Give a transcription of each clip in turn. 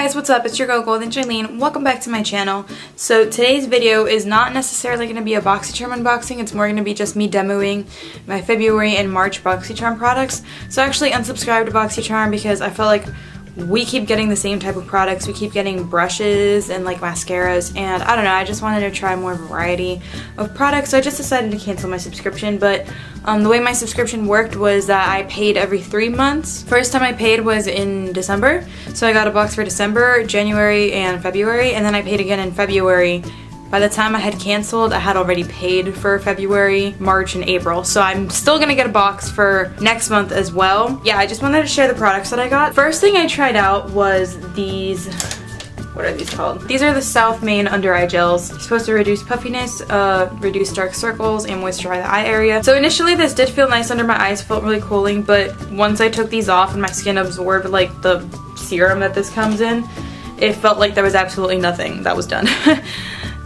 guys, what's up? It's your girl Golden Charlene. Welcome back to my channel. So today's video is not necessarily going to be a Boxycharm unboxing. It's more going to be just me demoing my February and March Boxycharm products. So I actually unsubscribed to Boxycharm because I felt like we keep getting the same type of products. We keep getting brushes and like mascaras, and I don't know, I just wanted to try more variety of products, so I just decided to cancel my subscription. But the way my subscription worked was that I paid every 3 months. First time I paid was in December, so I got a box for December, January, and February, and then I paid again in February. By the time I had canceled, I had already paid for February, March, and April, so I'm still gonna get a box for next month as well. Yeah, I just wanted to share the products that I got. First thing I tried out was these, what are these called? These are the South Main Under Eye Gels. It's supposed to reduce puffiness, reduce dark circles, and moisturize the eye area. So initially this did feel nice under my eyes, felt really cooling, but once I took these off and my skin absorbed like the serum that this comes in, it felt like there was absolutely nothing that was done.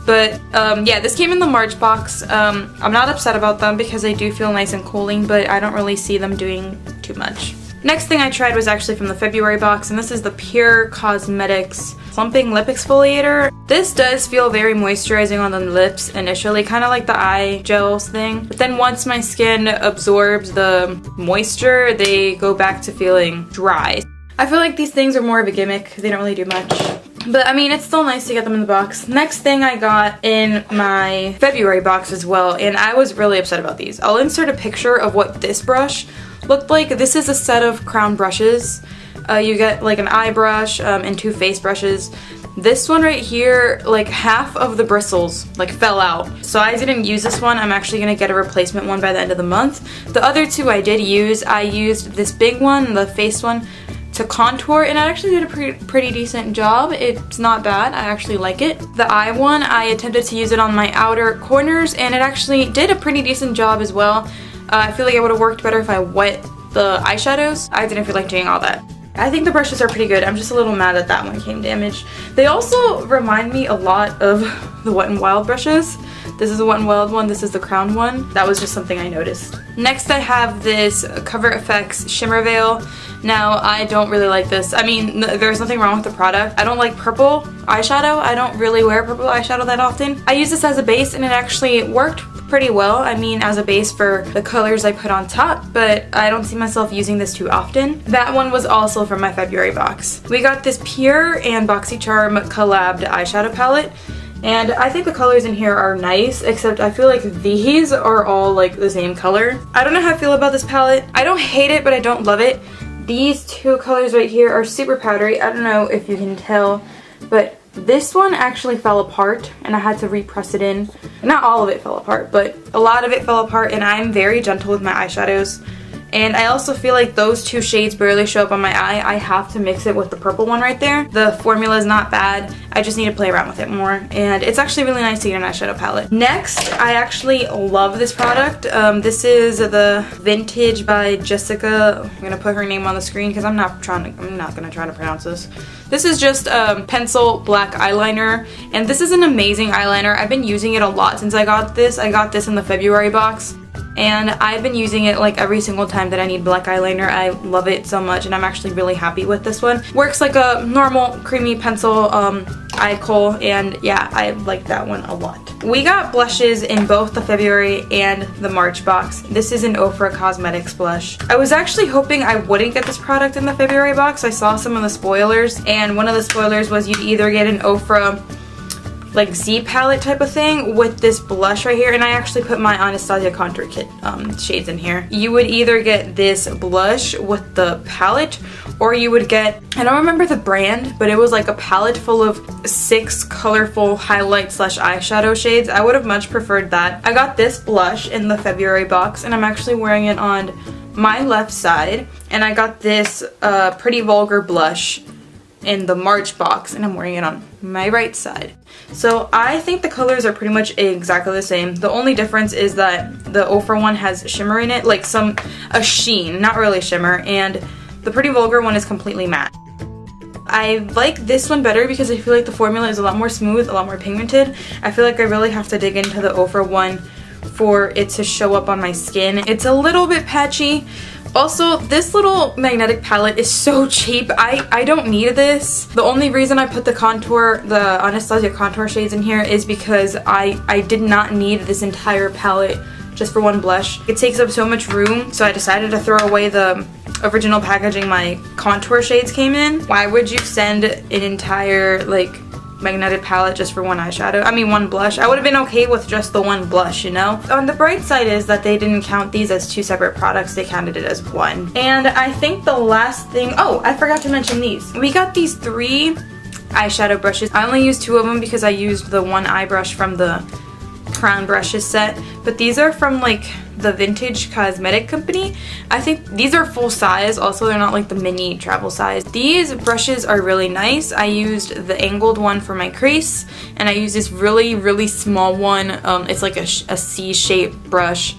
But yeah, this came in the March box. I'm not upset about them because they do feel nice and cooling, but I don't really see them doing too much. Next thing I tried was actually from the February box, and this is the Pure Cosmetics Plumping Lip Exfoliator. This does feel very moisturizing on the lips initially, kind of like the eye gels thing. But then once my skin absorbs the moisture, they go back to feeling dry. I feel like these things are more of a gimmick. They don't really do much. But I mean, it's still nice to get them in the box. Next thing I got in my February box as well, and I was really upset about these. I'll insert a picture of what this brush looked like. This is a set of crown brushes. You get like an eye brush and 2 face brushes. This one right here, like half of the bristles like fell out. So I didn't use this one. I'm actually gonna get a replacement one by the end of the month. The other 2 I did use. I used this big one, the face one, to contour, and I actually did a pretty decent job. It's not bad. I actually like it. The eye one, I attempted to use it on my outer corners, and it actually did a pretty decent job as well. I feel like it would have worked better if I wet the eyeshadows. I didn't feel like doing all that. I think the brushes are pretty good. I'm just a little mad that that one came damaged. They also remind me a lot of the Wet n Wild brushes. This is the Wet n Wild one, this is the crown one. That was just something I noticed. Next I have this Cover FX Shimmer Veil. Now, I don't really like this. I mean, there's nothing wrong with the product. I don't like purple eyeshadow. I don't really wear purple eyeshadow that often. I use this as a base and it actually worked pretty well. I mean, as a base for the colors I put on top, but I don't see myself using this too often. That one was also from my February box. We got this Pure and Boxycharm collabed eyeshadow palette. And I think the colors in here are nice, except I feel like these are all like the same color. I don't know how I feel about this palette. I don't hate it, but I don't love it. These 2 colors right here are super powdery. I don't know if you can tell, but this one actually fell apart and I had to repress it in. Not all of it fell apart, but a lot of it fell apart, and I'm very gentle with my eyeshadows. And I also feel like those 2 shades barely show up on my eye. I have to mix it with the purple one right there. The formula is not bad. I just need to play around with it more. And it's actually really nice to get an eyeshadow palette. Next, I actually love this product. This is the Vintage by Jessica. I'm gonna put her name on the screen because I'm not gonna try to pronounce this. This is just a pencil black eyeliner, and this is an amazing eyeliner. I've been using it a lot since I got this. I got this in the February box. And I've been using it like every single time that I need black eyeliner. I love it so much, and I'm actually really happy with this one. Works like a normal creamy pencil eye kohl, and yeah, I like that one a lot. We got blushes in both the February and the March box. This is an Ofra Cosmetics blush. I was actually hoping I wouldn't get this product in the February box. I saw some of the spoilers, and one of the spoilers was you'd either get an Ofra like Z palette type of thing with this blush right here, and I actually put my Anastasia Contour Kit shades in here. You would either get this blush with the palette, or you would get, I don't remember the brand, but it was like a palette full of 6 colorful highlight slash eyeshadow shades. I would have much preferred that. I got this blush in the February box, and I'm actually wearing it on my left side, and I got this Pretty Vulgar blush in the March box, and I'm wearing it on my right side. So I think the colors are pretty much exactly the same. The only difference is that the Ofra one has shimmer in it, like a sheen, not really shimmer, and the Pretty Vulgar one is completely matte. I like this one better because I feel like the formula is a lot more smooth, a lot more pigmented. I feel like I really have to dig into the Ofra one for it to show up on my skin. It's a little bit patchy. Also, this little magnetic palette is so cheap. I don't need this. The only reason I put the Anastasia contour shades in here is because I did not need this entire palette just for one blush. It takes up so much room, so I decided to throw away the original packaging my contour shades came in. Why would you send an entire like magnetic palette just for one eyeshadow? I mean one blush. I would have been okay with just the one blush, you know? On the bright side is that they didn't count these as two separate products, they counted it as one. And I think the last thing, oh, I forgot to mention these. We got these 3 eyeshadow brushes. I only used 2 of them because I used the one eye brush from the Crown Brushes set, but these are from like the Vintage Cosmetic Company. I think these are full size, also they're not like the mini travel size. These brushes are really nice. I used the angled one for my crease, and I used this really small one. It's like a C-shaped brush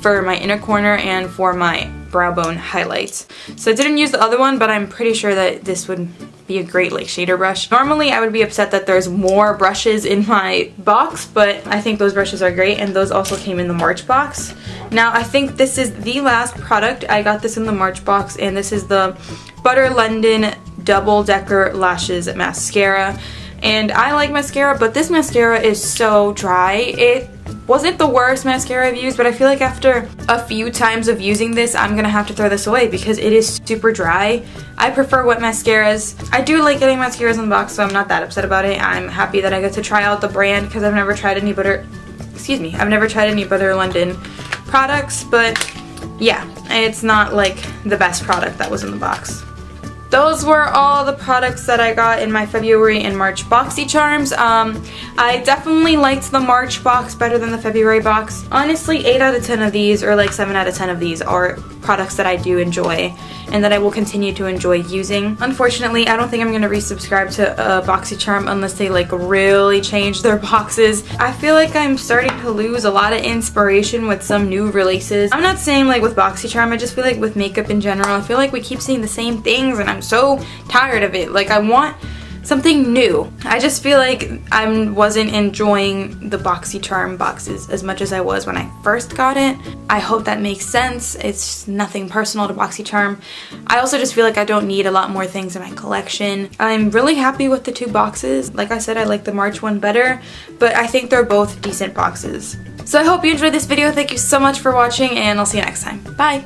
for my inner corner and for my brow bone highlights. So I didn't use the other one, but I'm pretty sure that this would be a great like shader brush. Normally I would be upset that there's more brushes in my box, but I think those brushes are great, and those also came in the March box. Now I think this is the last product. I got this in the March box, and this is the Butter London Double Decker Lashes Mascara. And I like mascara, but this mascara is so dry. It wasn't the worst mascara I've used, but I feel like after a few times of using this, I'm gonna have to throw this away because it is super dry. I prefer wet mascaras. I do like getting mascaras in the box, so I'm not that upset about it. I'm happy that I get to try out the brand because I've never tried any Butter London products, but yeah, it's not like the best product that was in the box. Those were all the products that I got in my February and March Boxycharms. I definitely liked the March box better than the February box. Honestly, 8 out of 10 of these, or like 7 out of 10 of these, are products that I do enjoy and that I will continue to enjoy using. Unfortunately, I don't think I'm going to resubscribe to Boxycharm unless they like really change their boxes. I feel like I'm starting to lose a lot of inspiration with some new releases. I'm not saying like with Boxycharm, I just feel like with makeup in general, I feel like we keep seeing the same things and I'm so tired of it. Like I want something new. I just feel like I wasn't enjoying the Boxycharm boxes as much as I was when I first got it. I hope that makes sense. It's nothing personal to Boxycharm. I also just feel like I don't need a lot more things in my collection. I'm really happy with the 2 boxes. Like I said, I like the March one better, but I think they're both decent boxes. So I hope you enjoyed this video. Thank you so much for watching, and I'll see you next time. Bye!